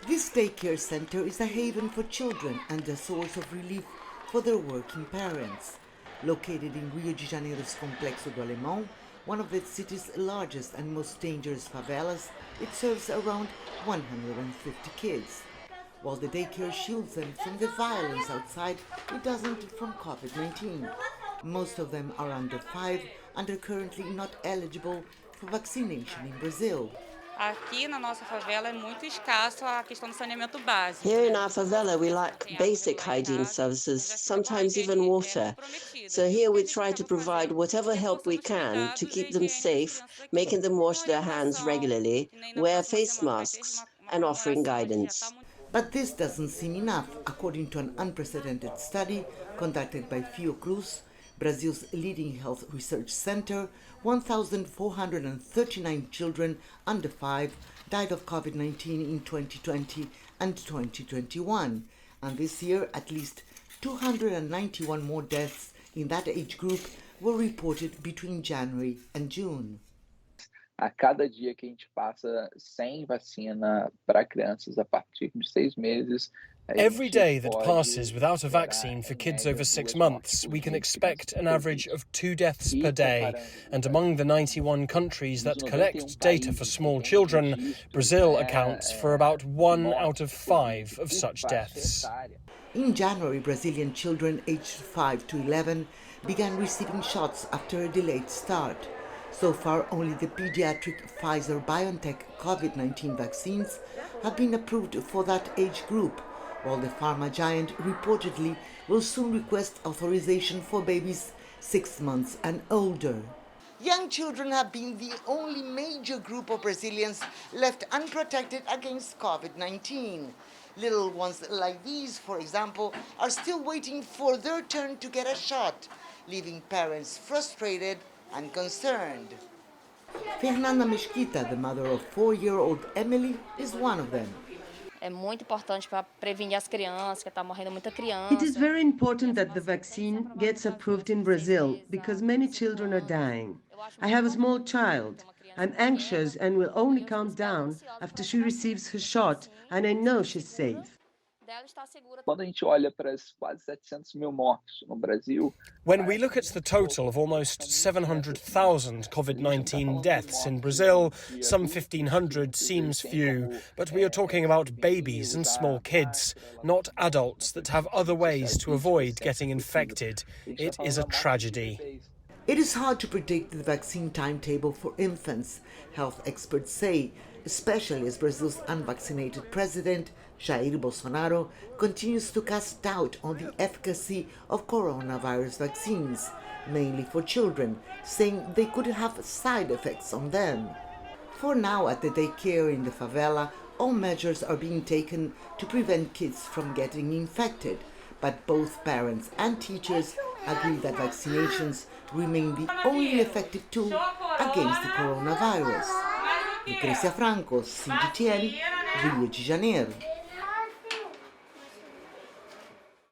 This daycare center is a haven for children and a source of relief for their working parents. Located in Rio de Janeiro's Complexo do Alemão, one of the city's largest and most dangerous favelas, it serves around 150 kids. While the daycare shields them from the violence outside, it doesn't from COVID-19. Most of them are under 5 and are currently not eligible for vaccination in Brazil. Aqui na nossa favela é muito escasso a questão do saneamento básico. Here in our favela, we lack basic hygiene services, sometimes even water. So here we try to provide whatever help we can to keep them safe, making them wash their hands regularly, wear face masks, and offering guidance. But this doesn't seem enough, according to an unprecedented study conducted by Fiocruz, Brazil's leading health research center. 1,439 children under 5 died of COVID-19 in 2020 and 2021, and this year at least 291 more deaths in that age group were reported between January and June. A cada dia que a gente passa sem vacina para crianças a partir de 6 meses. Every day that passes without a vaccine for kids over 6 months, we can expect an average of 2 deaths per day. And among the 91 countries that collect data for small children, Brazil accounts for about 1 out of 5 of such deaths. In January, Brazilian children aged 5 to 11 began receiving shots after a delayed start. So far, only the pediatric Pfizer-BioNTech COVID-19 vaccines have been approved for that age group, while the pharma giant reportedly will soon request authorization for babies 6 months and older. Young children have been the only major group of Brazilians left unprotected against COVID-19. Little ones like these, for example, are still waiting for their turn to get a shot, leaving parents frustrated and concerned. Fernanda Mesquita, the mother of 4-year-old Emily, is one of them. É muito importante para prevenir as crianças, que está morrendo muita criança. It is very important that the vaccine gets approved in Brazil because many children are dying. I have a small child. I'm anxious and will only calm down after she receives her shot and I know she's safe. Quando a gente olha para as quase 700 mil mortos no Brasil, when we look at the total of almost 700,000 COVID-19 deaths in Brazil, some 1,500 seems few, but we are talking about babies and small kids, not adults that have other ways to avoid getting infected. It is a tragedy. It is hard to predict the vaccine timetable for infants, health experts say, especially as Brazil's unvaccinated president, Jair Bolsonaro, continues to cast doubt on the efficacy of coronavirus vaccines, mainly for children, saying they could have side effects on them. For now, at the daycare in the favela, all measures are being taken to prevent kids from getting infected, but both parents and teachers agree that vaccinations remain the only effective tool against the coronavirus. Lucrecia, Franco, CGTN, Rio de Janeiro.